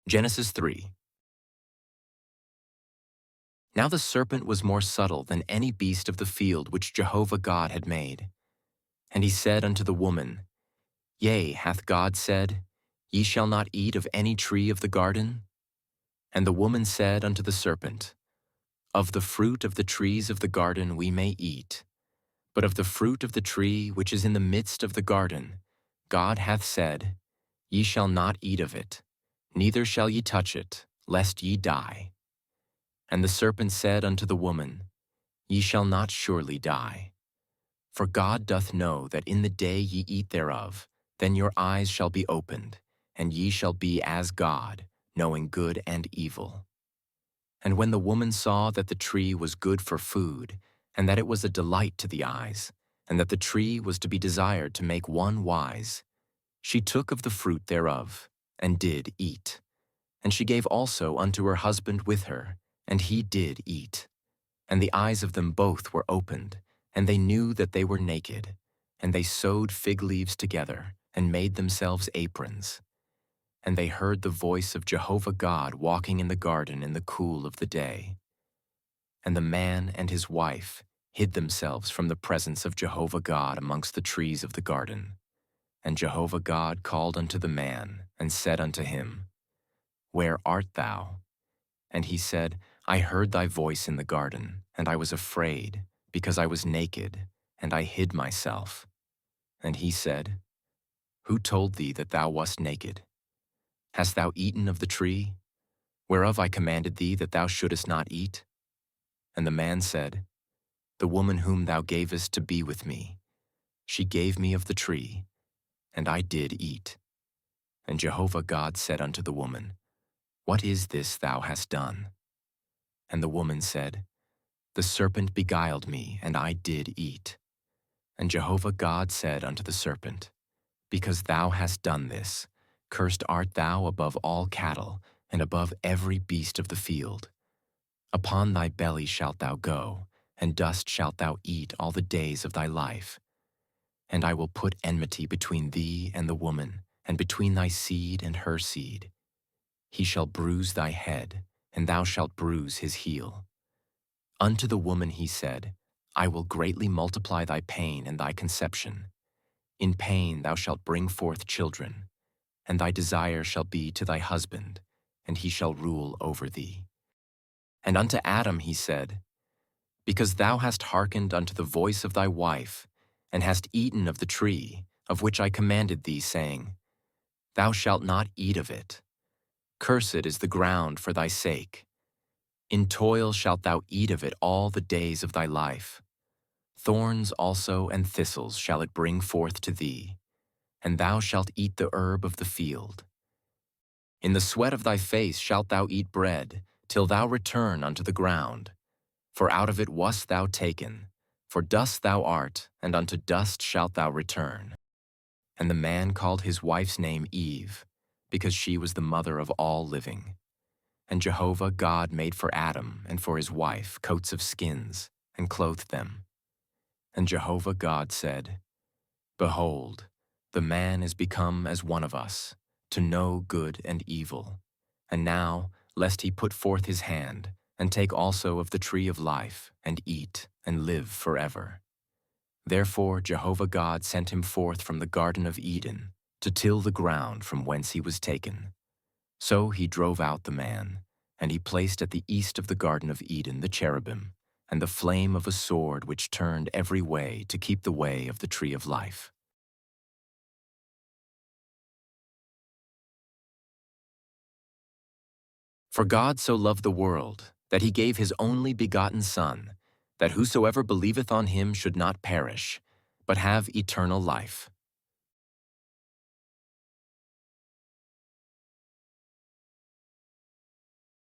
Genesis 3. Now the serpent was more subtle than any beast of the field which Jehovah God had made. And he said unto the woman, Yea, hath God said, Ye shall not eat of any tree of the garden? And the woman said unto the serpent, Of the fruit of the trees of the garden we may eat. But of the fruit of the tree which is in the midst of the garden, God hath said, Ye shall not eat of it, neither shall ye touch it, lest ye die. And the serpent said unto the woman, Ye shall not surely die. For God doth know that in the day ye eat thereof, then your eyes shall be opened, and ye shall be as God, knowing good and evil. And when the woman saw that the tree was good for food, and that it was a delight to the eyes, and that the tree was to be desired to make one wise, she took of the fruit thereof, and did eat. And she gave also unto her husband with her, and he did eat. And the eyes of them both were opened, and they knew that they were naked. And they sewed fig leaves together, and made themselves aprons. And they heard the voice of Jehovah God walking in the garden in the cool of the day. And the man and his wife hid themselves from the presence of Jehovah God amongst the trees of the garden. And Jehovah God called unto the man, and said unto him, Where art thou? And he said, I heard thy voice in the garden, and I was afraid, because I was naked, and I hid myself. And he said, Who told thee that thou wast naked? Hast thou eaten of the tree, whereof I commanded thee that thou shouldest not eat? And the man said, The woman whom thou gavest to be with me, she gave me of the tree, and I did eat. And Jehovah God said unto the woman, What is this thou hast done? And the woman said, The serpent beguiled me, and I did eat. And Jehovah God said unto the serpent, Because thou hast done this, cursed art thou above all cattle, and above every beast of the field. Upon thy belly shalt thou go, and dust shalt thou eat all the days of thy life. And I will put enmity between thee and the woman, and between thy seed and her seed. He shall bruise thy head, and thou shalt bruise his heel. Unto the woman he said, I will greatly multiply thy pain and thy conception. In pain thou shalt bring forth children, and thy desire shall be to thy husband, and he shall rule over thee. And unto Adam he said, Because thou hast hearkened unto the voice of thy wife, and hast eaten of the tree, of which I commanded thee, saying, Thou shalt not eat of it. Cursed is the ground for thy sake. In toil shalt thou eat of it all the days of thy life. Thorns also and thistles shall it bring forth to thee, and thou shalt eat the herb of the field. In the sweat of thy face shalt thou eat bread, till thou return unto the ground. For out of it wast thou taken, for dust thou art, and unto dust shalt thou return. And the man called his wife's name Eve, because she was the mother of all living. And Jehovah God made for Adam and for his wife coats of skins, and clothed them. And Jehovah God said, Behold, the man is become as one of us, to know good and evil. And now, lest he put forth his hand, and take also of the tree of life, and eat, and live forever. Therefore Jehovah God sent him forth from the Garden of Eden, to till the ground from whence he was taken. So he drove out the man, and he placed at the east of the Garden of Eden the cherubim, and the flame of a sword which turned every way to keep the way of the tree of life. For God so loved the world, that he gave his only begotten Son, that whosoever believeth on him should not perish, but have eternal life.